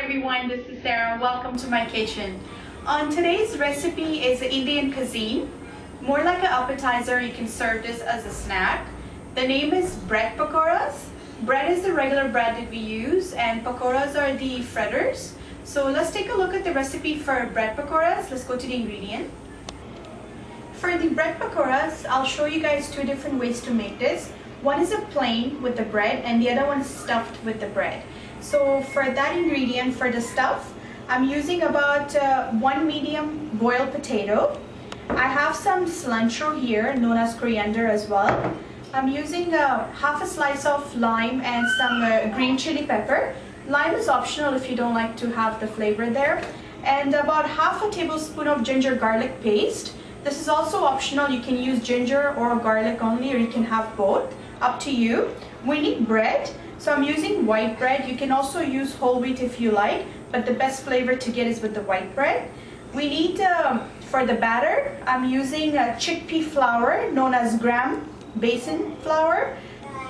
everyone, this is Sarah. Welcome to my kitchen. On today's recipe is Indian cuisine. More like an appetizer, you can serve this as a snack. The name is bread pakoras. Bread is the regular bread that we use and pakoras are the fritters. So let's take a look at the recipe for bread pakoras. Let's go to the ingredient. For the bread pakoras, I'll show you guys two different ways to make this. One is a plain with the bread and the other one is stuffed with the bread. So for that ingredient, for the stuff, I'm using about one medium boiled potato. I have some cilantro here, known as coriander as well. I'm using half a slice of lime and some green chili pepper. Lime is optional if you don't like to have the flavor there. And about half a tablespoon of ginger garlic paste. This is also optional. You can use ginger or garlic only, or you can have both. Up to you. We need bread. So I'm using white bread. You can also use whole wheat if you like, but the best flavor to get is with the white bread. We need, for the batter, I'm using chickpea flour, known as gram basin flour.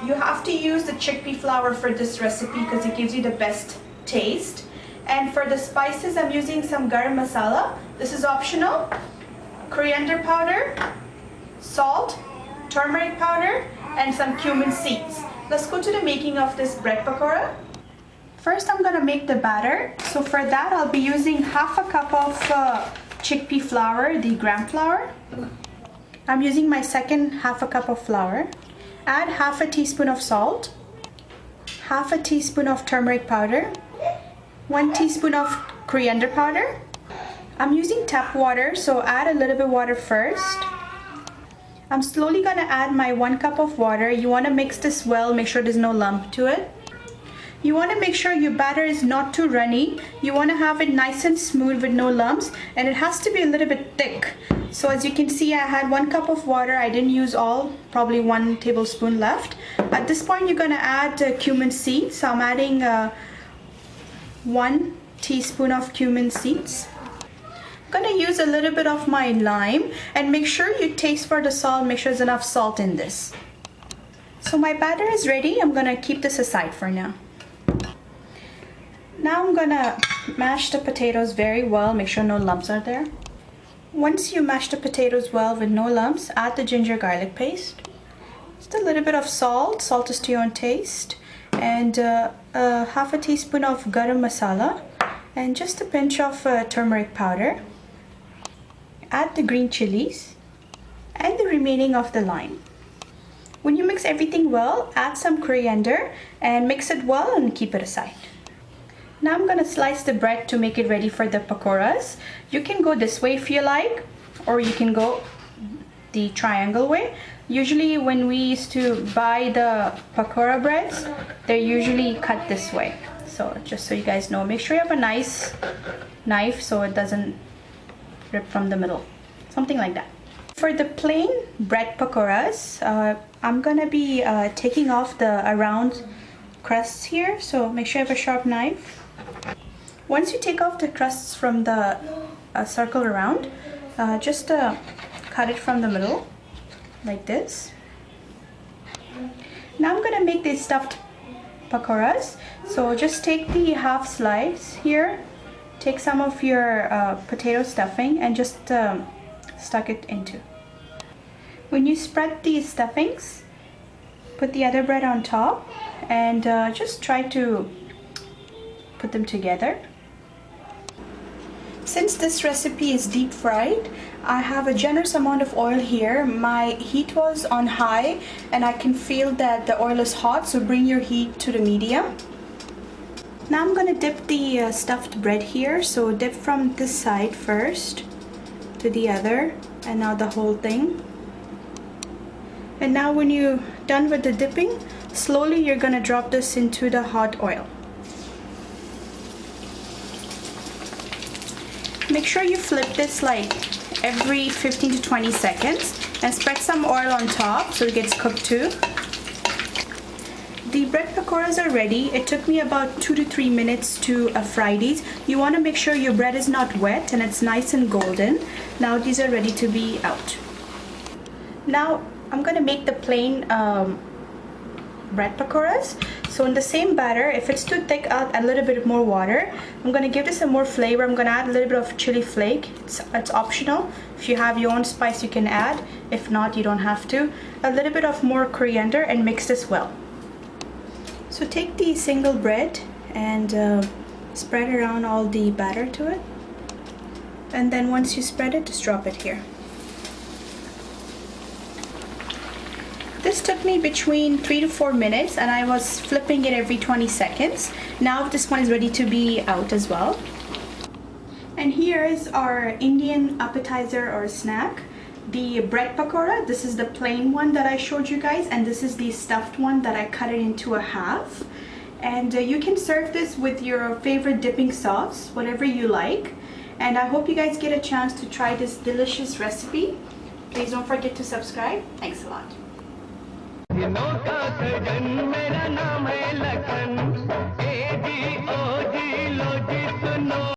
You have to use the chickpea flour for this recipe because it gives you the best taste. And for the spices, I'm using some garam masala. This is optional. Coriander powder, salt, turmeric powder, and some cumin seeds. Let's go to the making of this bread pakora. First, I'm gonna make the batter. So for that, I'll be using half a cup of chickpea flour, the gram flour. I'm using my second half a cup of flour. Add half a teaspoon of salt, half a teaspoon of turmeric powder, 1 teaspoon of coriander powder. I'm using tap water, so add a little bit of water first. I'm slowly gonna add my 1 cup of water. You wanna mix this well, make sure there's no lump to it. You wanna make sure your batter is not too runny. You wanna have it nice and smooth with no lumps, and it has to be a little bit thick. So as you can see, I had 1 cup of water. I didn't use all, probably 1 tablespoon left. At this point, you're gonna add cumin seeds. So I'm adding 1 teaspoon of cumin seeds. I'm gonna use a little bit of my lime, and make sure you taste for the salt. Make sure there's enough salt in this. So my batter is ready. I'm gonna keep this aside for now. Now I'm gonna mash the potatoes very well. Make sure no lumps are there. Once you mash the potatoes well with no lumps, add the ginger garlic paste. Just a little bit of salt. Salt is to your own taste. And half a teaspoon of garam masala. And just a pinch of turmeric powder. Add the green chilies and the remaining of the lime. When you mix everything well, add some coriander and mix it well and keep it aside. Now I'm gonna slice the bread to make it ready for the pakoras. You can go this way if you like, or you can go the triangle way. Usually when we used to buy the pakora breads, they're usually cut this way. So just so you guys know, make sure you have a nice knife so it doesn't rip from the middle, something like that. For the plain bread pakoras, I'm gonna be taking off the around crusts here, so make sure you have a sharp knife. Once you take off the crusts from the circle around, just cut it from the middle like this. Now I'm gonna make these stuffed pakoras. So just take the half slice here, take some of your potato stuffing and just stuck it into. When you spread these stuffings, put the other bread on top and just try to put them together. Since this recipe is deep fried, I have a generous amount of oil here. My heat was on high and I can feel that the oil is hot, so bring your heat to the medium. Now I'm gonna dip the stuffed bread here. So dip from this side first to the other, and now the whole thing. And now when you're done with the dipping, slowly you're gonna drop this into the hot oil. Make sure you flip this like every 15 to 20 seconds and spread some oil on top so it gets cooked too. The bread pakoras are ready. It took me about 2 to 3 minutes to fry these. You want to make sure your bread is not wet and it's nice and golden. Now these are ready to be out. Now I'm gonna make the plain bread pakoras. So in the same batter, if it's too thick, I'll add a little bit more water. I'm gonna give this some more flavor. I'm gonna add a little bit of chili flake. It's optional. If you have your own spice, you can add. If not, you don't have to. A little bit of more coriander and mix this well. So take the single bread and spread around all the batter to it. And then once you spread it, just drop it here. This took me between 3 to 4 minutes and I was flipping it every 20 seconds. Now this one is ready to be out as well. And here is our Indian appetizer or snack. The bread pakora, this is the plain one that I showed you guys, and this is the stuffed one that I cut it into a half. And you can serve this with your favorite dipping sauce, whatever you like. And I hope you guys get a chance to try this delicious recipe. Please don't forget to subscribe. Thanks a lot.